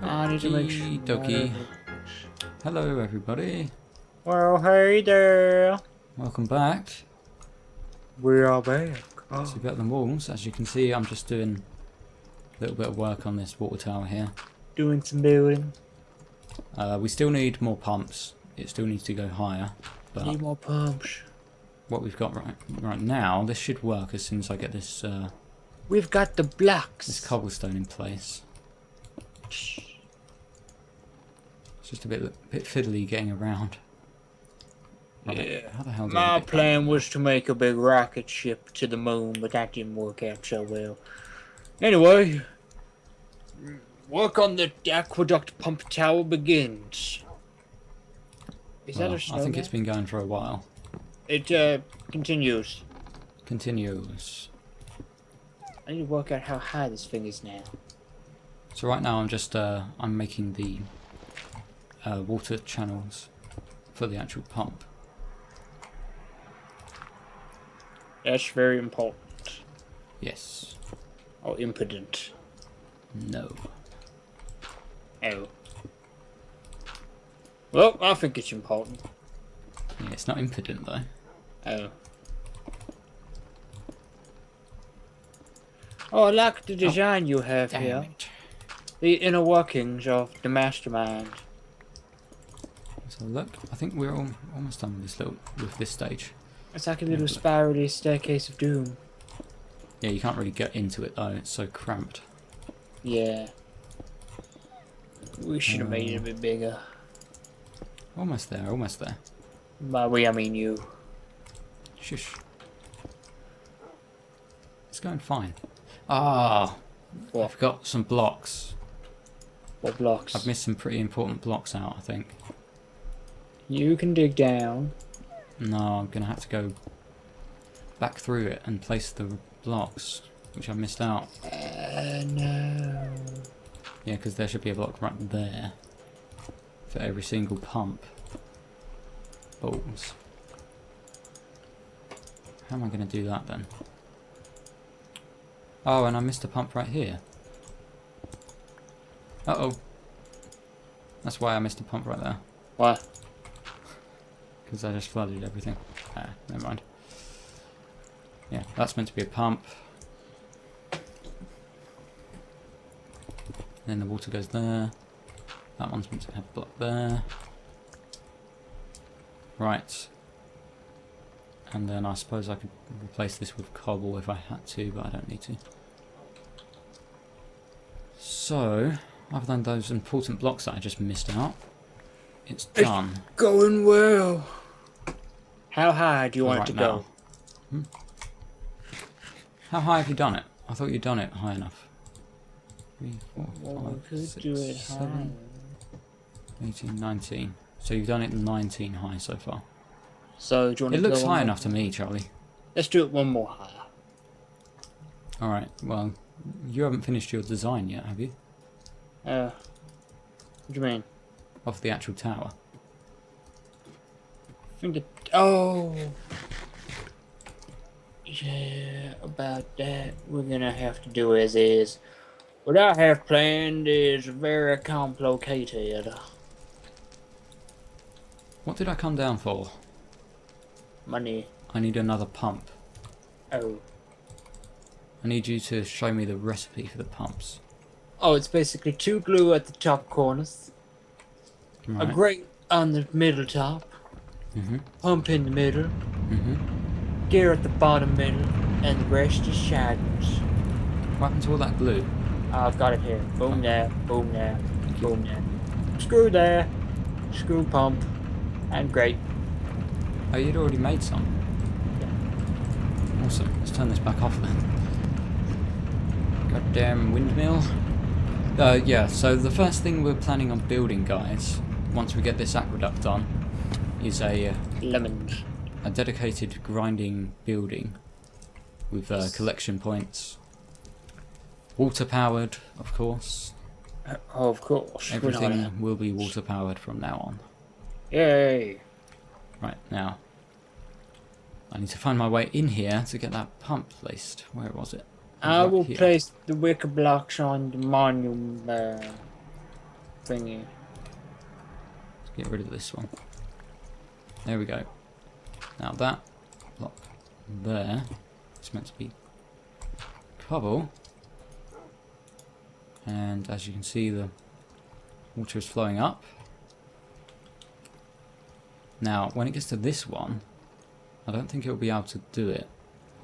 I need to make sure. Dokie. Hello everybody. Well, hey there. Welcome back. We are back. So we've got the walls. As you can see, I'm just doing a little bit of work on this water tower here. Doing some building. We still need more pumps. It still needs to go higher. But Need more pumps. what we've got right now, this should work as soon as I get this We've got the blocks. this cobblestone in place. It's just a bit fiddly getting around. Right, Yeah. how the hell did My we get plan was to make a big rocket ship to the moon, but that didn't work out so well. Anyway, work on the aqueduct pump tower begins. Is that a snowman? I think it's been going for a while. It continues. Continues. I need to work out how high this thing is now. So right now I'm just I'm making the water channels for the actual pump. That's very important. Yes. Or impotent. No. Oh. Well, I think it's important. Yeah, it's not impotent though. Oh. Oh, I like the design you have Damn here. it. The inner workings of the mastermind. So look, I think we're almost done with this stage. It's like a little spirally staircase of doom. Yeah, you can't really get into it though. It's so cramped. Yeah. We should have made it a bit bigger. Almost there. Almost there. By we, I mean you. Shush. It's going fine. Ah, What? I've got some blocks. What blocks? I've missed some pretty important blocks out, I think. You can dig down. No, I'm gonna have to go back through it and place the blocks, which I missed out. No. Yeah, because there should be a block right there for every single pump. Balls. How am I going to do that then? Oh, and I missed a pump right here. Uh-oh. That's why I missed a pump right there. Why? Because I just flooded everything. Ah, never mind. Yeah, that's meant to be a pump. Then the water goes there. That one's meant to have a block there. Right. And then I suppose I could replace this with cobble if I had to, but I don't need to. So, other than those important blocks that I just missed out, it's done. Going well. How high do you want it to now. go? How high have you done it? I thought you'd done it high enough. 3, 4, Well, 5, we could 6, do it 7, 18, 19. So you've done it 19 high so far. So do you want It to looks go high on? enough to me, Charlie. Let's do it one more higher. Alright, well, you haven't finished your design yet, have you? What do you mean? Of the actual tower. I think oh. Yeah, about that. We're gonna have to do as is. What I have planned is very complicated. What did I come down for? Money. I need another pump. Oh. I need you to show me the recipe for the pumps. Oh, it's basically 2 glue at the top corners, Right. a grate on the middle top, pump in the middle, gear at the bottom middle, and the rest is shadings. What happened to all that glue? I've got it here. Boom there, boom there, boom there. Screw there, screw pump, and grate. Oh, you'd already made some? Yeah. Awesome. Let's turn this back off then. Goddamn windmill. Yeah, so the first thing we're planning on building, guys, once we get this aqueduct done, is a Lemons. dedicated grinding building with collection points. Water powered, of course. Oh, of course. Everything will be water powered from now on. Yay. Right, now I need to find my way in here to get that pump placed. Where was it? I will here. place the wicker blocks on the monument. thingy. Let's get rid of this one. There we go. Now that block there is meant to be cobble. And as you can see, the water is flowing up. Now, when it gets to this one, I don't think it'll be able to do it.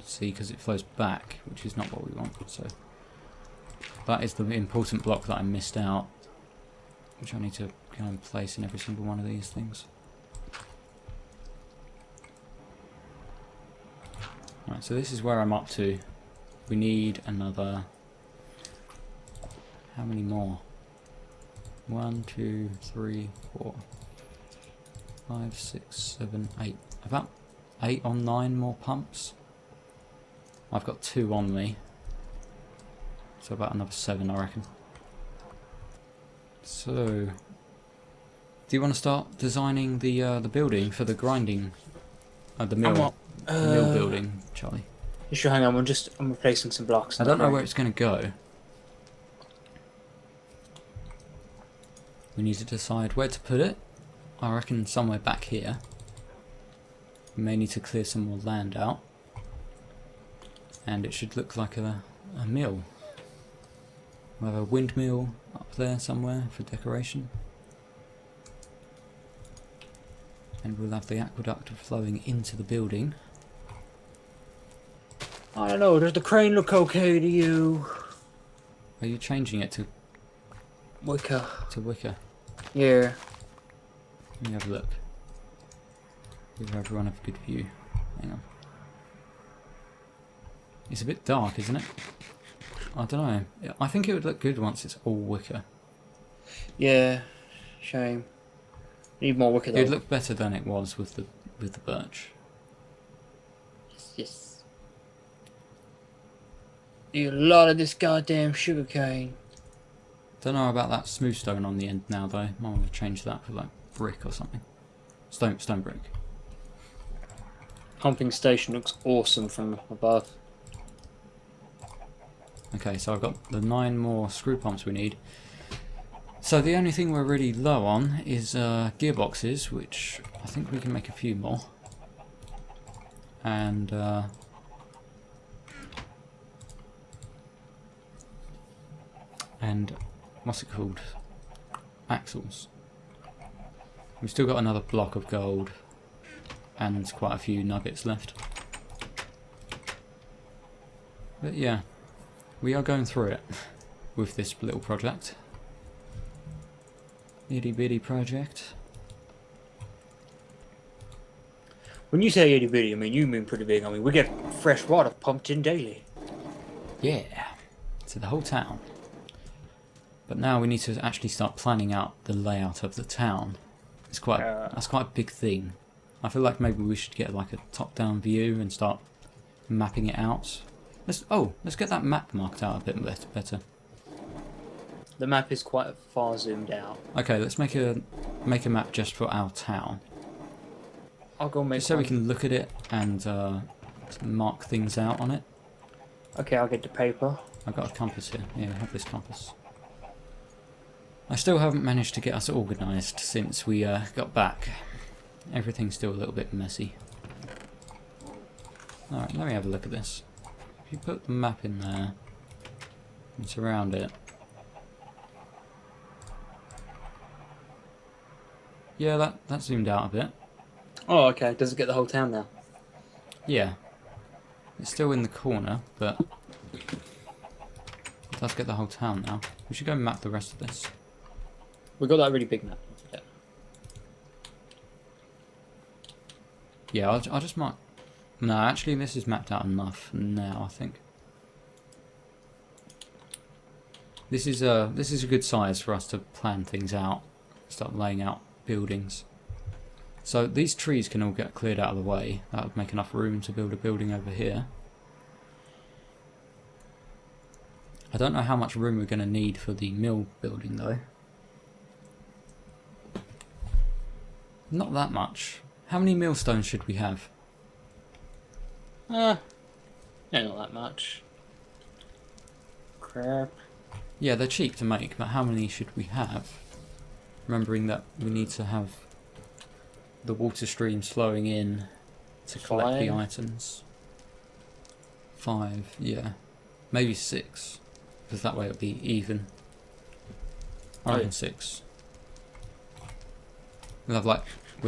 See, because it flows back, which is not what we want. So that is the important block that I missed out, which I need to go and place in every single one of these things. Right, so this is where I'm up to. We need another... How many more? 1, 2, 3, 4, 5, 6, 7, 8. About 8 or 9 more pumps. I've got 2 on me. So about another 7, I reckon. So, do you want to start designing the building for the grinding? The mill. The mill building, Charlie. Sure, hang on. I'm replacing some blocks. I don't know where it's going to go. We need to decide where to put it. I reckon somewhere back here. We may need to clear some more land out. And it should look like a mill. We'll have a windmill up there somewhere for decoration. And we'll have the aqueduct flowing into the building. I don't know. Does the crane look okay to you? Are you changing it to Wicker. To wicker? Yeah. Let me have a look. Give everyone a good view. Hang on. It's a bit dark, isn't it? I don't know. I think it would look good once it's all wicker. Yeah. Shame. Need more wicker though. It would look better than it was with the birch. Yes. Need a lot of this goddamn sugarcane. Don't know about that smooth stone on the end now though. Might want to change that for like brick or something. Stone brick. Pumping station looks awesome from above. Okay, so I've got the 9 more screw pumps we need. So the only thing we're really low on is gearboxes, which I think we can make a few more. And what's it called? Axles. We've still got another block of gold and quite a few nuggets left. But yeah, we are going through it with this little project. Itty bitty project. When you say itty bitty, I mean you mean pretty big. I mean we get fresh water pumped in daily. Yeah, to the whole town. But now we need to actually start planning out the layout of the town. It's quite that's quite a big thing. I feel like maybe we should get like a top-down view and start mapping it out. Let's get that map marked out a bit better. The map is quite far zoomed out. Okay, let's make a map just for our town. I'll go make just so one. we can look at it and mark things out on it. Okay, I'll get the paper. I've got a compass here. Yeah, I have this compass. I still haven't managed to get us organised since we got back. Everything's still a little bit messy. Alright, let me have a look at this. If you put the map in there and surround it. Yeah, that zoomed out a bit. Oh, okay. Does it get the whole town now? Yeah. It's still in the corner, but it does get the whole town now. We should go map the rest of this. We got that really big map. Yeah. Yeah, I'll just mark. No, actually, this is mapped out enough now. I think this is a good size for us to plan things out, start laying out buildings. So these trees can all get cleared out of the way. That would make enough room to build a building over here. I don't know how much room we're going to need for the mill building though. Not that much. How many millstones should we have? No, not that much. Crap. Yeah, they're cheap to make, but how many should we have? Remembering that we need to have the water streams flowing in to collect the 5? items. 5, yeah. Maybe 6. Because that way it'll be even. I reckon 6. We'll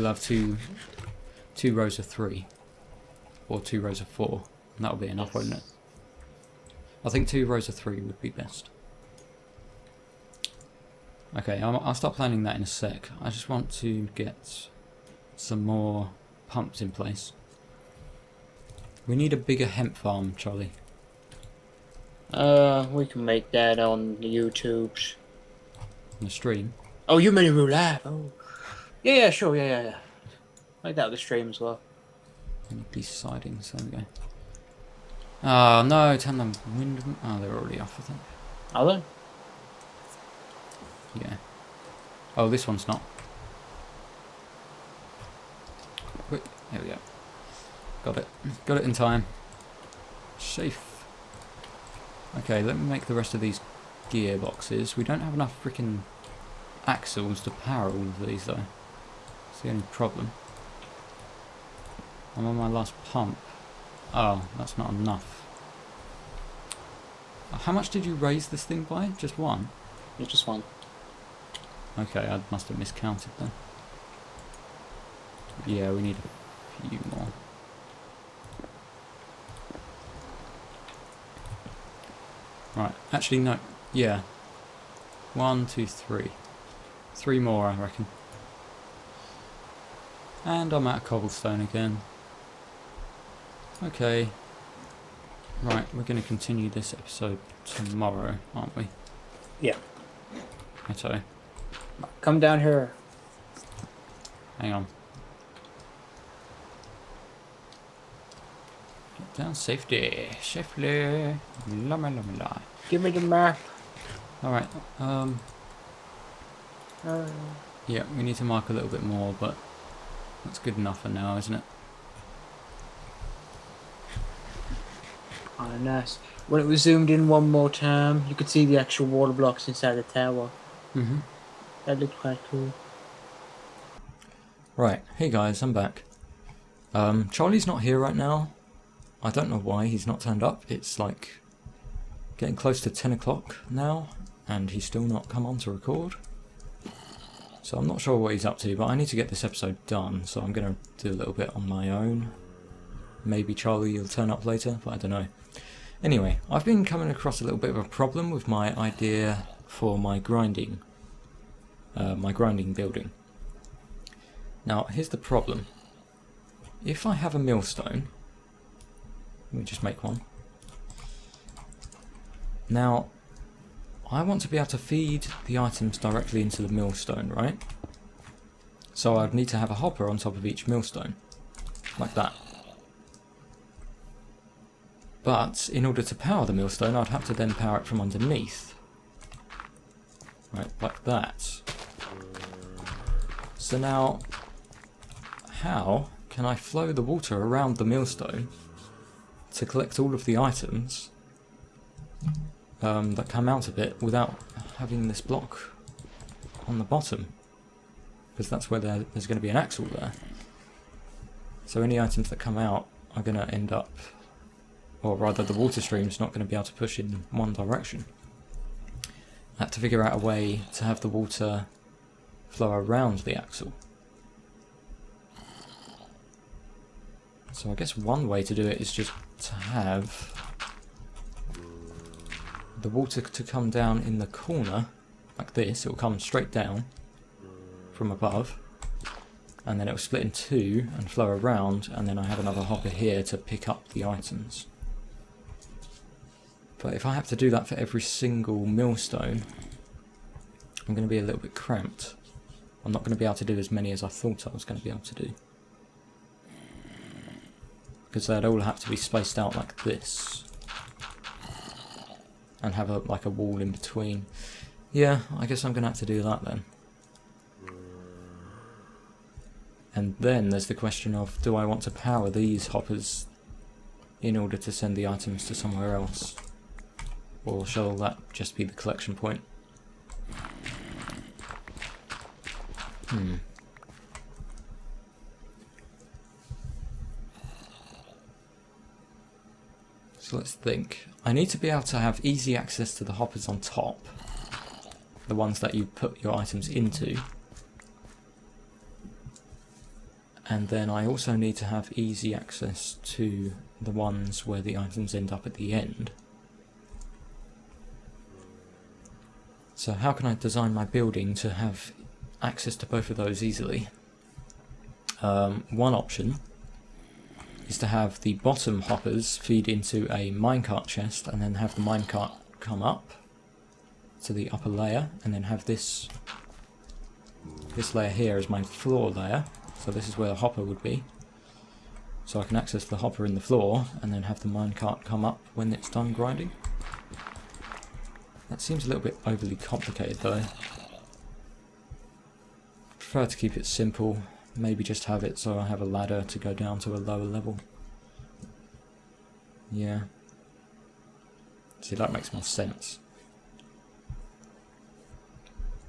have two rows of 3. Or 2 rows of 4. And that'll be enough, won't it? I think 2 rows of 3 would be best. Okay, I'll start planning that in a sec. I just want to get some more pumps in place. We need a bigger hemp farm, Charlie. We can make that on the YouTubes. On the stream. Oh, you made it real live. Oh. Yeah, sure, yeah. Like that with the stream as well. These sidings, there we go. Oh no, turn them wind. Oh, they're already off, I think. Are they? Yeah. Oh, this one's not. Wait, here we go. Got it. Got it in time. Safe. Okay, let me make the rest of these gearboxes. We don't have enough freaking axles to power all of these, though. That's the only problem. I'm on my last pump. Oh, that's not enough. How much did you raise this thing by? Just 1? Yeah, just 1. Okay, I must have miscounted then. Yeah, we need a few more. Right, actually no, yeah. 1, 2, 3. 3 more, I reckon. And I'm out of cobblestone again. Okay. Right, we're going to continue this episode tomorrow, aren't we? Yeah. Righto. Come down here. Hang on. Get down safely. Safely. La la la la. Give me the map. Alright, Uh, yeah, we need to mark a little bit more, but that's good enough for now, isn't it? Oh, nice. When it was zoomed in one more time, you could see the actual water blocks inside the tower. Mm-hmm. That looked quite cool. Right, hey guys, I'm back. Charlie's not here right now. I don't know why he's not turned up. It's like getting close to 10 o'clock now, and he's still not come on to record. So I'm not sure what he's up to, but I need to get this episode done, so I'm going to do a little bit on my own. Maybe Charlie will turn up later, but I don't know. Anyway, I've been coming across a little bit of a problem with my idea for my grinding building. Now, here's the problem. If I have a millstone, let me just make one. Now, I want to be able to feed the items directly into the millstone, right? So I'd need to have a hopper on top of each millstone, like that. But in order to power the millstone, I'd have to then power it from underneath. Right, like that. So now, how can I flow the water around the millstone to collect all of the items that come out of it without having this block on the bottom? Because that's where there's going to be an axle there. So any items that come out are going to end up, or rather the water stream's not going to be able to push in one direction. I have to figure out a way to have the water flow around the axle. So I guess one way to do it is just to have the water to come down in the corner, like this. It will come straight down from above, and then it will split in 2 and flow around, and then I have another hopper here to pick up the items. But if I have to do that for every single millstone, I'm going to be a little bit cramped. I'm not going to be able to do as many as I thought I was going to be able to do. Because they'd all have to be spaced out like this. And have like a wall in between. Yeah, I guess I'm going to have to do that then. And then there's the question of, do I want to power these hoppers in order to send the items to somewhere else? Or shall that just be the collection point? So let's think. I need to be able to have easy access to the hoppers on top. The ones that you put your items into. And then I also need to have easy access to the ones where the items end up at the end. So how can I design my building to have access to both of those easily? One option is to have the bottom hoppers feed into a minecart chest and then have the minecart come up to the upper layer, and then have this layer here as my floor layer. So this is where the hopper would be. So I can access the hopper in the floor and then have the minecart come up when it's done grinding. That seems a little bit overly complicated though. Prefer to keep it simple. Maybe just have it so I have a ladder to go down to a lower level. Yeah. See, that makes more sense.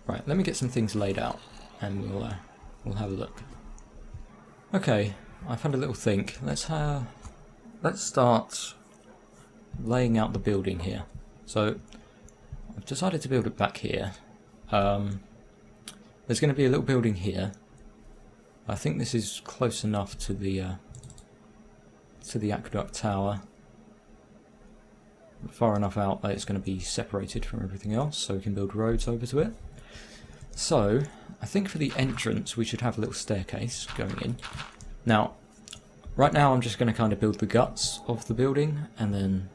Right, let me get some things laid out and we'll have a look. Okay, I've had a little think. Let's start laying out the building here. So I've decided to build it back here. There's going to be a little building here. I think this is close enough to the Aqueduct tower. Far enough out that it's going to be separated from everything else, so we can build roads over to it. So I think for the entrance we should have a little staircase going in. Now, right now I'm just going to kind of build the guts of the building, and then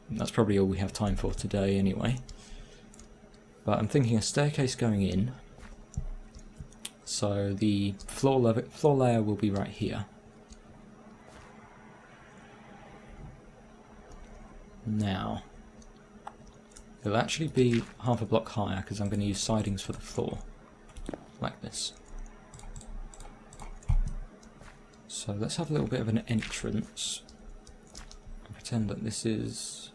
that's probably all we have time for today anyway. But I'm thinking a staircase going in. So the floor layer will be right here. Now, it'll actually be half a block higher because I'm going to use sidings for the floor, like this. So let's have a little bit of an entrance. I'll pretend that this is,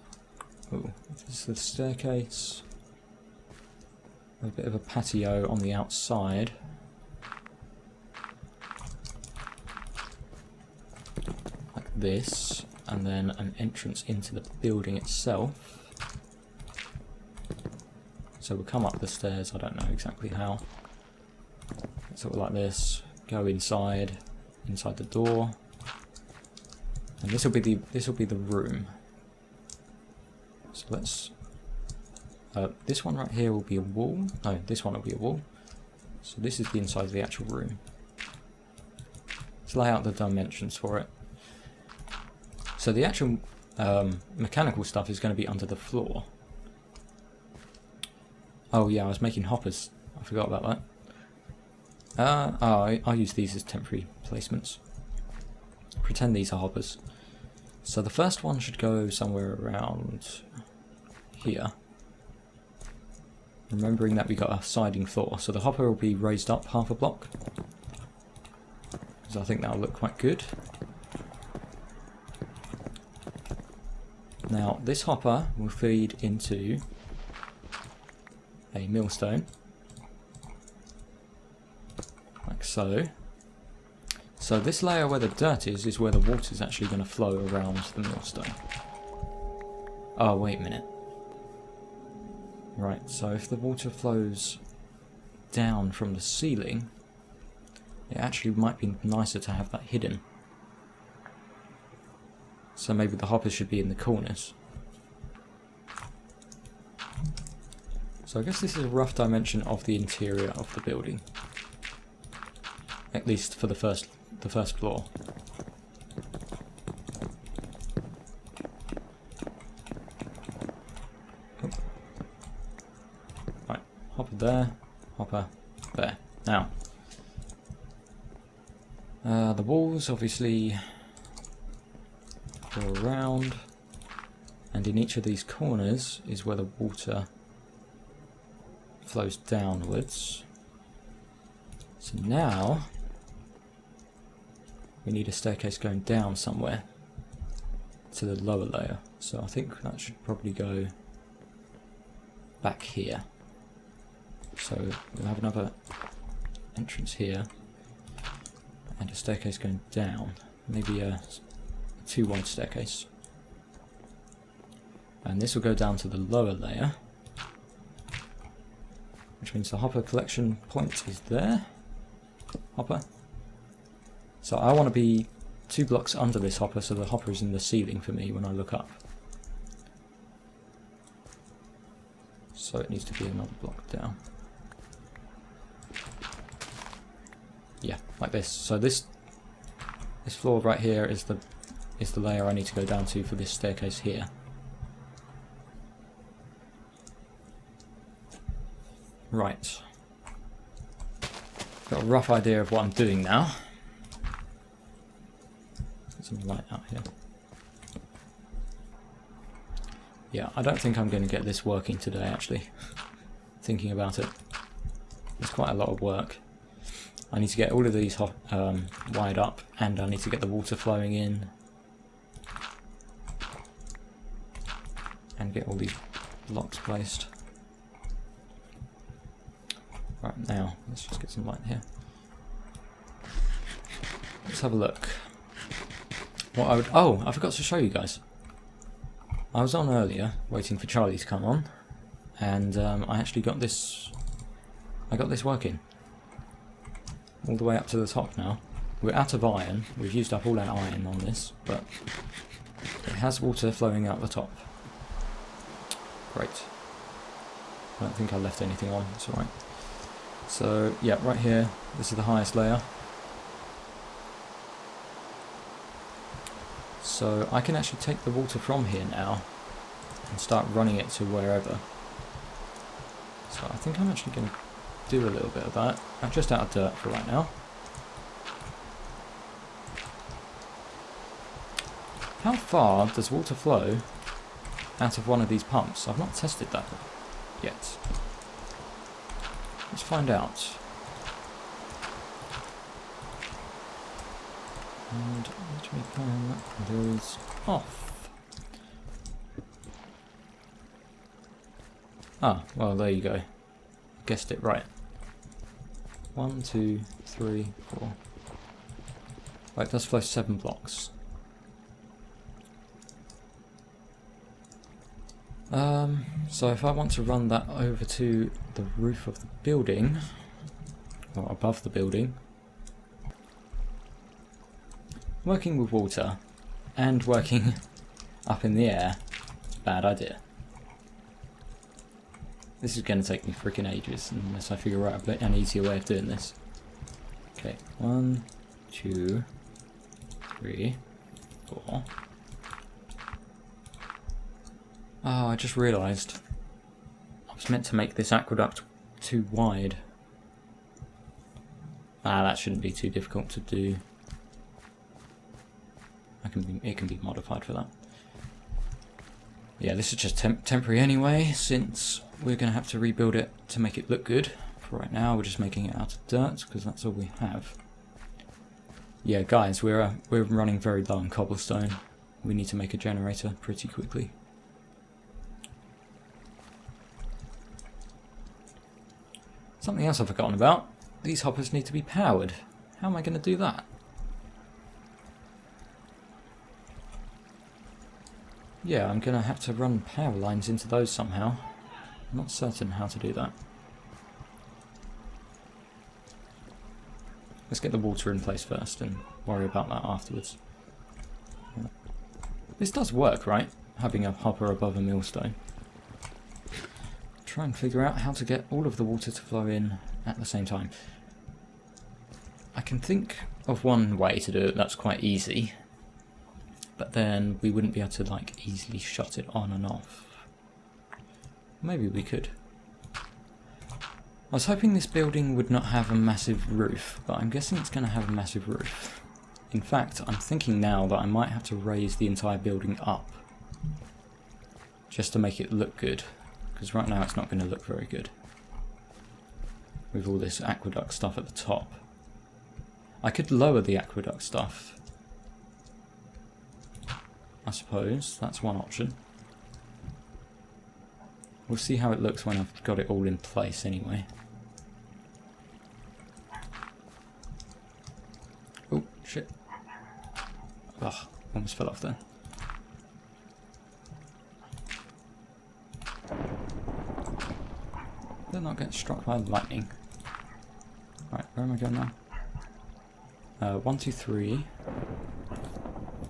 this is the staircase. A bit of a patio on the outside. Like this, and then an entrance into the building itself. So we'll come up the stairs, I don't know exactly how. Sort of like this, go inside the door. And this will be the room. So let's this one right here will be a wall. No, this one will be a wall. So this is the inside of the actual room. Let's lay out the dimensions for it. So the actual mechanical stuff is going to be under the floor. Oh yeah, I was making hoppers. I forgot about that. I'll use these as temporary placements. Pretend these are hoppers. So the first one should go somewhere around here. Remembering that we got a siding floor, so the hopper will be raised up half a block. Because I think that'll look quite good. Now this hopper will feed into a millstone. Like so. So this layer where the dirt is where the water is actually going to flow around the millstone. Oh, wait a minute. Right, so if the water flows down from the ceiling, it actually might be nicer to have that hidden. So maybe the hoppers should be in the corners. So I guess this is a rough dimension of the interior of the building. At least for the first floor. Right, hopper there, hopper there. Now, the walls obviously go around, and in each of these corners is where the water flows downwards. So now we need a staircase going down somewhere to the lower layer. So I think that should probably go back here. So we'll have another entrance here, and a staircase going down. Maybe a 2 wide staircase. And this will go down to the lower layer, which means the hopper collection point is there. Hopper. So I want to be 2 blocks under this hopper, so the hopper is in the ceiling for me when I look up. So it needs to be another block down. Yeah, like this. So this floor right here is the layer I need to go down to for this staircase here. Right. Got a rough idea of what I'm doing now. Get some light out here. Yeah, I don't think I'm going to get this working today, actually. Thinking about it. It's quite a lot of work. I need to get all of these wired up, and I need to get the water flowing in. And get all these blocks placed. Right, now, let's just get some light here. Let's have a look. Oh, I forgot to show you guys. I was on earlier, waiting for Charlie to come on, and I actually got this. I got this working all the way up to the top now. We're out of iron. We've used up all our iron on this, but it has water flowing out the top. Great. I don't think I left anything on. It's alright. So yeah, right here. This is the highest layer. So I can actually take the water from here now and start running it to wherever. So I think I'm actually going to do a little bit of that. I'm just out of dirt for right now. How far does water flow out of one of these pumps? I've not tested that yet. Let's find out. And let me turn those off. Ah, well, there you go. Guessed it right. 1, 2, 3, 4. Right, it does flow 7 blocks. So if I want to run that over to the roof of the building, or above the building, working with water and working up in the air, bad idea. This is going to take me freaking ages unless I figure out an easier way of doing this. Okay, 1, 2, 3, 4. Oh, I just realised I was meant to make this aqueduct too wide. Ah, that shouldn't be too difficult to do. It can be modified for that. Yeah, this is just temporary anyway, since we're going to have to rebuild it to make it look good. For right now, we're just making it out of dirt, because that's all we have. Yeah, guys, we're running very low on cobblestone. We need to make a generator pretty quickly. Something else I've forgotten about. These hoppers need to be powered. How am I going to do that? Yeah, I'm going to have to run power lines into those somehow. I'm not certain how to do that. Let's get the water in place first and worry about that afterwards. This does work, right? Having a hopper above a millstone. Try and figure out how to get all of the water to flow in at the same time. I can think of one way to do it that's quite easy, but then we wouldn't be able to like easily shut it on and off. Maybe we could. I was hoping this building would not have a massive roof, but I'm guessing it's going to have a massive roof. In fact, I'm thinking now that I might have to raise the entire building up just to make it look good. Because right now it's not going to look very good with all this aqueduct stuff at the top. I could lower the aqueduct stuff, I suppose. That's one option. We'll see how it looks when I've got it all in place anyway. shit. Ugh, almost fell off there. Did I not get struck by lightning? Right, where am I going now? 1, 2, 3,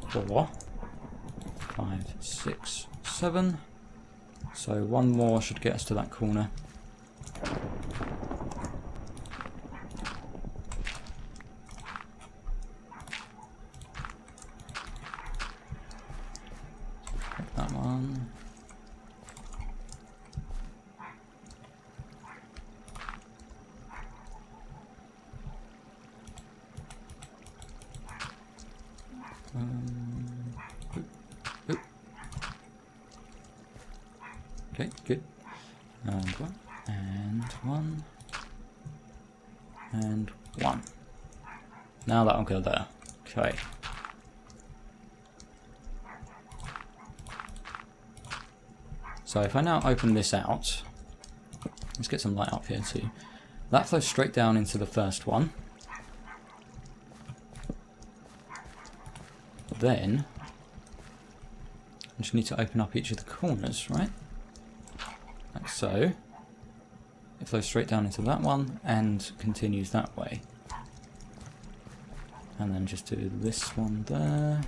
4, 5, 6, 7. So one more should get us to that corner. Pick that one. Oop. Okay, good. And one, and one, and one. Now that'll go there. Okay. So if I now open this out, let's get some light up here too. That flows straight down into the first one. Then I just need to open up each of the corners, right? Like so. It flows straight down into that one and continues that way. And then just do this one there.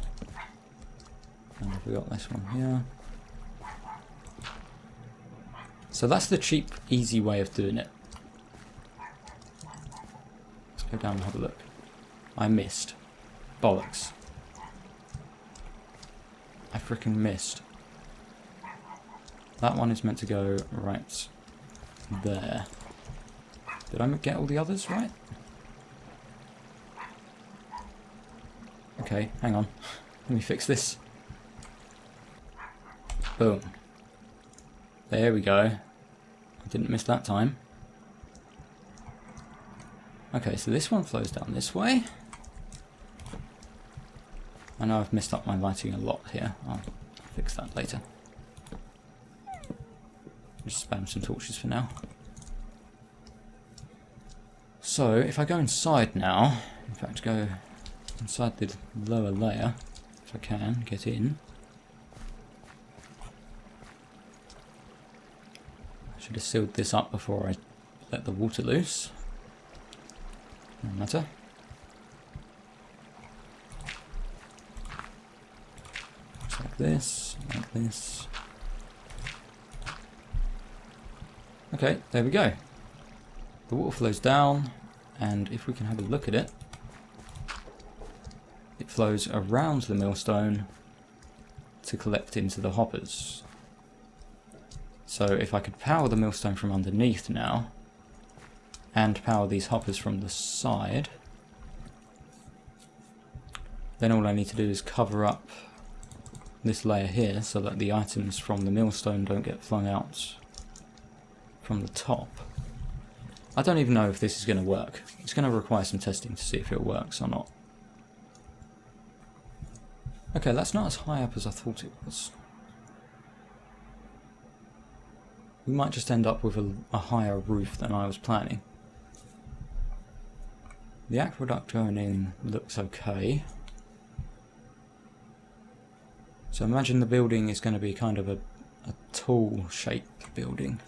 And have we got this one here? So that's the cheap, easy way of doing it. Let's go down and have a look. I missed. Bollocks. I freaking missed. That one is meant to go right there. Did I get all the others right? Okay, hang on. Let me fix this. Boom. There we go. I didn't miss that time. Okay, so this one flows down this way. I know I've messed up my lighting a lot here. I'll fix that later. Just spam some torches for now. So, if I go inside now, in fact go inside the lower layer, if I can, get in. I should have sealed this up before I let the water loose. No matter. Just like this, like this. Okay, there we go. The water flows down, and if we can have a look at it, it flows around the millstone to collect into the hoppers. So if I could power the millstone from underneath now, and power these hoppers from the side, then all I need to do is cover up this layer here so that the items from the millstone don't get flung out from the top. I don't even know if this is going to work. It's going to require some testing to see if it works or not. Okay, that's not as high up as I thought it was. We might just end up with a higher roof than I was planning. The aqueduct going in looks okay. So imagine the building is going to be kind of a tall shaped building.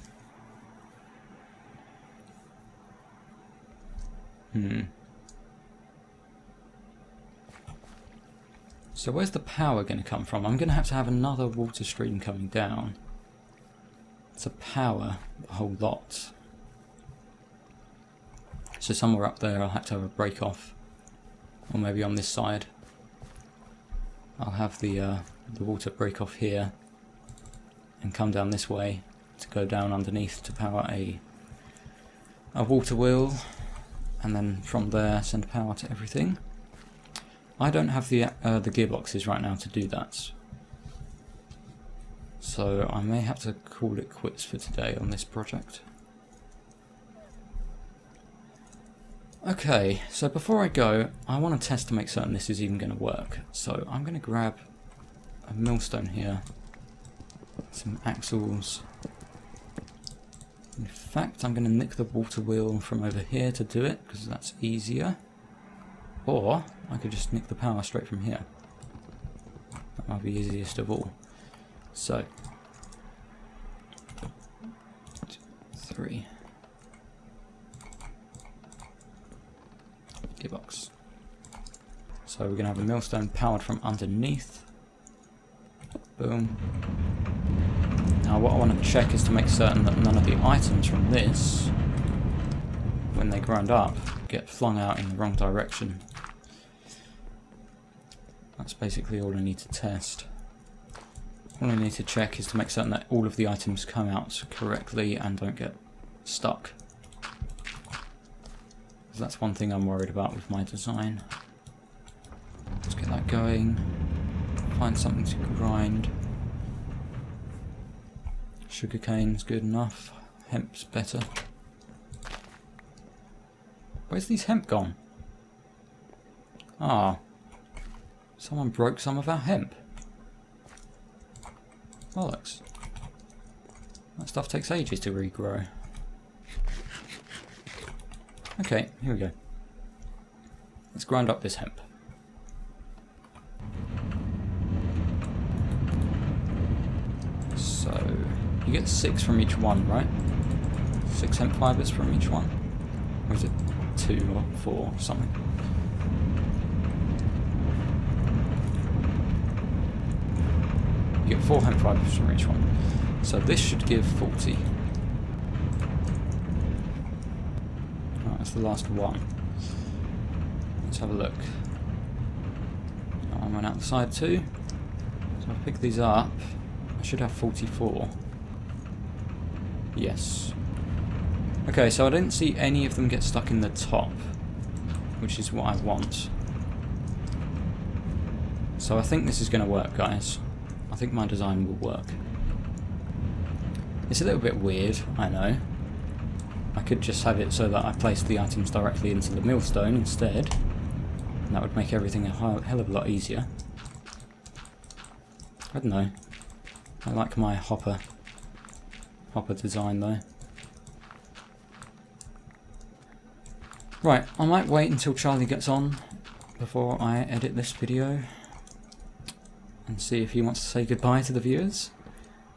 So where's the power going to come from? I'm going to have another water stream coming down to power the whole lot. So somewhere up there I'll have to have a break off, or maybe on this side I'll have the water break off here and come down this way to go down underneath to power a water wheel, and then from there send power to everything. I don't have the gearboxes right now to do that, so I may have to call it quits for today on this project. Okay, so before I go, I want to test to make certain this is even going to work. So I'm going to grab a millstone here, some axles. In fact, I'm going to nick the water wheel from over here to do it, because that's easier. Or I could just nick the power straight from here. That might be easiest of all. So 3 gearbox. So we're gonna have a millstone powered from underneath. Boom. Now what I want to check is to make certain that none of the items from this, when they grind up, get flung out in the wrong direction. That's basically all I need to test. All I need to check is to make certain that all of the items come out correctly and don't get stuck. That's one thing I'm worried about with my design. Let's get that going. Find something to grind. Sugarcane's good enough. Hemp's better. Where's these hemp gone? Ah. Someone broke some of our hemp. Bollocks. That stuff takes ages to regrow. Okay, here we go. Let's grind up this hemp. So, you get 6 from each one, right? 6 hemp fibers from each one? Or is it 2 or 4 or something? You get 4 hemp fibers from each one. So this should give 40. Right, that's the last one. Let's have a look. I went out the side too. So I'll pick these up. I should have 44. Yes. Okay, so I didn't see any of them get stuck in the top, which is what I want. So I think this is going to work, guys. I think my design will work. It's a little bit weird, I know. I could just have it so that I place the items directly into the millstone instead. And that would make everything a hell of a lot easier. I don't know. I like my hopper design though. Right, I might wait until Charlie gets on before I edit this video and see if he wants to say goodbye to the viewers.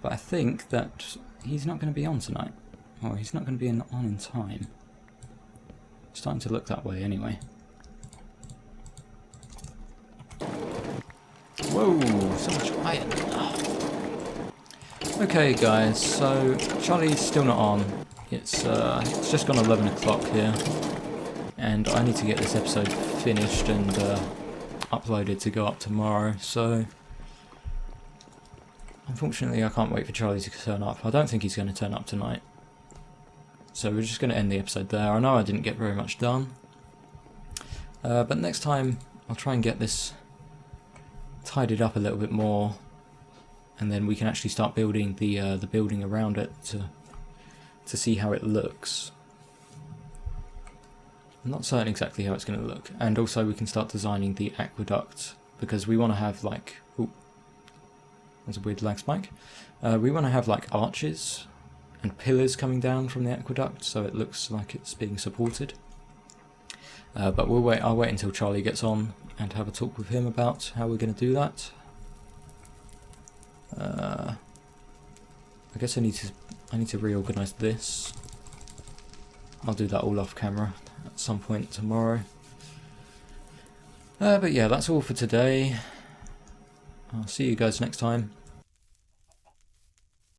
But I think that he's not going to be on tonight. Or he's not going to be on in time. It's starting to look that way anyway. Whoa, so much iron. Okay guys, so Charlie's still not on. It's just gone 11 o'clock here. And I need to get this episode finished and uploaded to go up tomorrow, so unfortunately I can't wait for Charlie to turn up. I don't think he's going to turn up tonight. So we're just going to end the episode there. I know I didn't get very much done. But next time I'll try and get this tidied up a little bit more. And then we can actually start building the building around it to see how it looks. I'm not certain exactly how it's going to look. And also we can start designing the aqueduct, because we want to have like... Ooh, that's a weird lag spike. We want to have like arches and pillars coming down from the aqueduct, so it looks like it's being supported. But I'll wait until Charlie gets on and have a talk with him about how we're going to do that. I guess I need to reorganize this. I'll do that all off camera at some point tomorrow. But yeah, that's all for today. I'll see you guys next time.